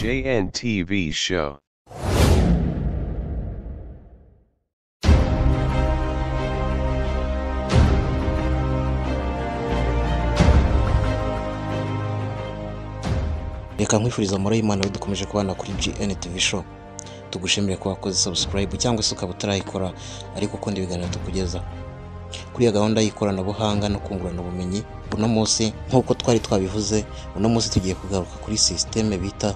JNTV Show. Reka nkwifuriza amahoro y'Imana we dukomeje kubana kuri GNTV Show. Tugushimire ko wakoze subscribe cyangwa se ukaba utarayikora ariko ukunda ibiganiro tukugezaho. Kuri ya gahunda y'ikoranabuhanga no kungurana ubumenyi, uno munsi nk'uko twari twabivuze, uno munsi tugiye kugaruka kuri system bita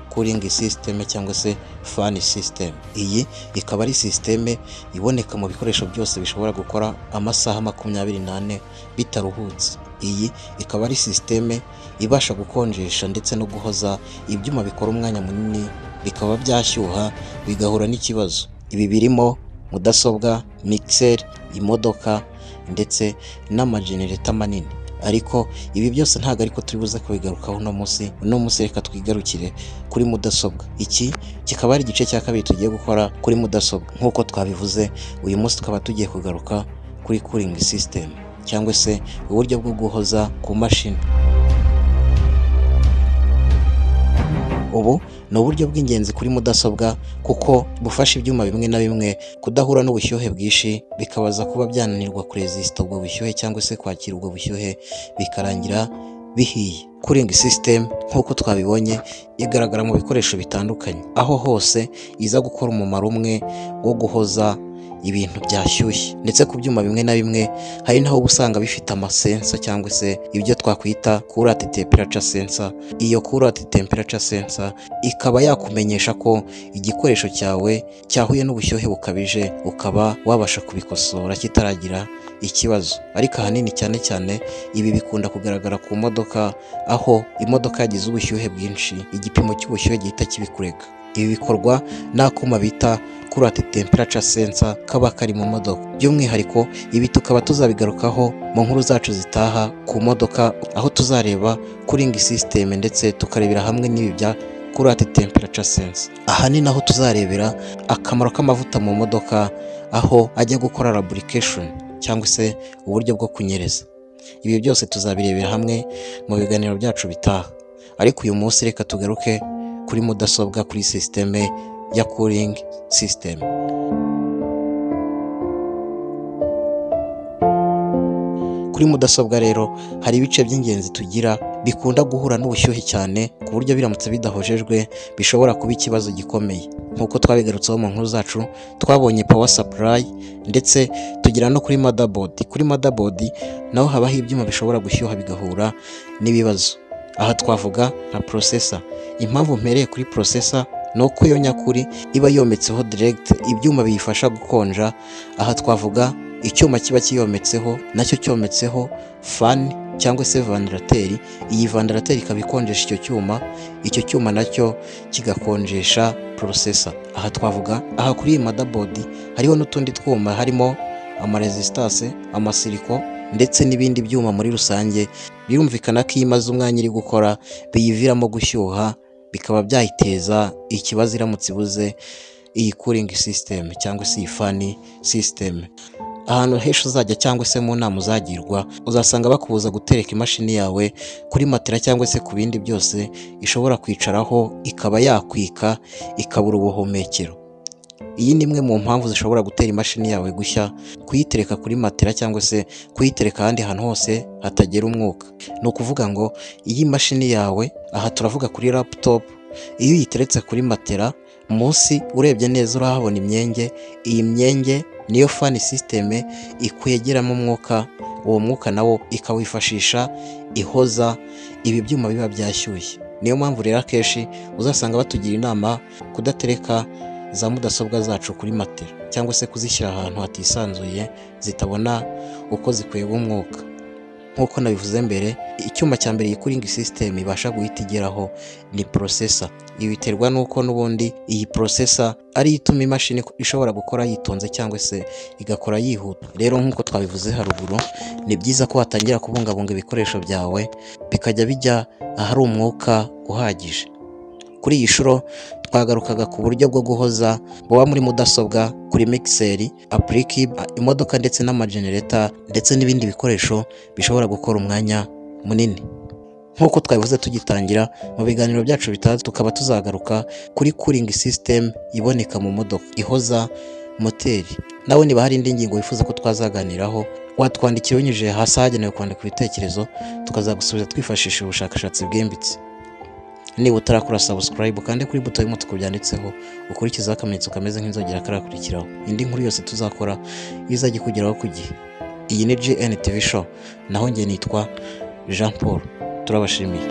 cooling system cyangwa se fan system. Iyi ikaba ari system iboneka mu bikoresho byose bishobora gukora amasaha 24 bitaruhutse. Iyi ikaba ari system ibasha gukonjesha ndetse no guhoza ibyuma bikora umwanya munini bikaba byashyuha bigahura n'ikibazo. Ibi birimo mudasobwa, mixer, imodoka ndetse n'amagenerator manini. Ariko ibi byose ntago ariko turi buze kubigarukaho uno munsi reka twigarukire kuri mudasobwa. Iki kikaba ari igice cya kabiri tugiye gukora kuri mudasobwa. Nk'uko twabivuze, uyu munsi tukaba tugiye kugaruka kuri cooling system cyangwa se uburyo bwo guhoza ku mashini. Ubu ni uburyo bw'ingenzi kuri mudasobwa kuko bufasha ibyuma bimwe na bimwe kudahura n'ubushyuhe bwinshi, bikabaza kuba byananirwa kuresista ubwo bushyuhe cyangwa se kwakira ubwo bushyuhe bikarangira bihiye. Cooling system nk'uko twabibonye igaragara mu bikoresho bitandukanye, aho hose iza gukora umumaro umwe wo guhoza ibintu byashyushye. Ndetse ku byuma bimwe na bimwe hari naho usanga bifite amasensa cyangwa se ibyo twakwita current temperature sensor. Iyo current temperature sensor ikaba yakumenyesha ko igikoresho cyawe cyahuye n'ubushyuhe bukabije, ukaba wabasha kubikosora kitaragira ikibazo. Ariko ahanini cyane ibi bikunda kugaragara ku modoka, aho imodoka yagize ubushyuhe bwinshi igipimo cy'ubushyuhe gihita kibikureka. Ibi bikorwa n'akuma bita current temperature sensor kaba kari mu modoka. By'umwihariko ibi tukaba tuzabigarukaho mu nkuru zacu zitaha ku modoka, aho tuzareba cooling system ndetse tukarebera hamwe n'ibi bya current temperature sensor. Aha ni naho tuzarebera akamaro k'amavuta mu modoka, aho ajya gukora lubrication cyangwa se uburyo bwo kunyereza. Ibi byose tuzabirebera hamwe mu biganiro byacu bitaha. Ariko uyu munsi reka tugaruke kuri mudasobwa, kuri system ya cooling system. Kuri mudasobwa rero hari ibice by'ingenzi tugira bikunda guhura n'ubushyuhe cyane ku buryo biramutse bidahojejwe bishobora kuba ikibazo gikomeye. Nk'uko twabigarutseho mu nkuru zacu, twabonye power supply ndetse tugira no kuri motherboard. Kuri motherboard naho habaho ibyuma bishobora gushyuha bigahura n'ibibazo. Aha twavuga nka processor. Impamvu mpereye kuri processor nuko yo nyakuri iba yometseho direct ibyuma biyifasha gukonja. Aha twavuga icyuma kiba kiyometseho nacyo cyometseho fan cyangwa se ventilateur. Iyi ventilateur ikaba ikonjesha icyo cyuma nacyo kigakonjesha processor. Aha twavuga kuri iyi motherboard hariho n'utundi twuma, harimo ama resistance, amasiliko ndetse n'ibindi byuma muri rusange. Birumvikana ko imaze umwanya iri gukora biyiviramo gushyuha, bikaba byayiteza ikibazo iramutse ibuze iyi cooling system cyangwa se iyi fan system. Ahantu henshi uzajya cyangwa se mu nama uzagirwa, uzasanga bakubuza gutereka imashini yawe kuri matera cyangwa se ku bindi byose ishobora kwicaraho ikaba yakwika ikabura ubuhumekero. Iyi ni imwe mu mpamvu zishobora gutera imashini yawe gushya, kuyitereka kuri matera cyangwa se kuyitereka ahandi hantu hose hatagera umwuka. Ni ukuvuga ngo iyi mashini yawe, aha turavuga kuri laptop, iyo uyiteretse kuri matera munsi urebye neza urahabona imyenge. Iyi myenge niyo fan system ikwegeramo umwuka, uwo mwuka nawo ikawifashisha ihoza ibi byuma biba byashyushye. Niyo mpamvu rero akenshi uzasanga batugira inama kudatereka za mudasobwa zacu kuri matera cyangwa se kuzishyira ahantu hatisanzuye zitabona uko zikwega umwuka. Nk'uko nabivuze mbere, icyuma cya mbere iyi cooling system ibasha guhita igeraho ni processor. Ibi biterwa n'uko n'ubundi iyi processor ari ituma imashini ishobora gukora yitonze cyangwa se igakora yihuta. Rero nk'uko twabivuze haruguru, ni byiza ko watangira kubungabunga ibikoresho byawe bikajya bijya ahari umwuka uhagije. Kuri iyi shuro twagarukaga ku buryo bwo guhoza buba muri mudasobwa, kuri mixer, applique, imodoka ndetse n'amagenerator ndetse n'ibindi bikoresho bishobora gukora umwanya munini. nk'uko twabivuze tugitangira mu biganiro byacu bitaza, tukaba tuzagaruka kuri cooling system iboneka mu modoka ihoza moteri. Nawe niba hari indi ngingo wifuza ko twazaganiraho, watwandikira unyujije hasi ahagenewe kwandika ibitekerezo, tukazagusubiza twifashishije ubushakashatsi bwimbitse. Niba utarakora subscribe kandi kuri buto y'umutuku byanditseho, ukurikizaho akamenyetso kameze nk'inzogera karakurikiraho. Indi nkuru yose tuzakora izajya ikugeraho ku gihe. Iyi ni GN TV show, naho njye nitwa Jean Paul. Turabashimiye.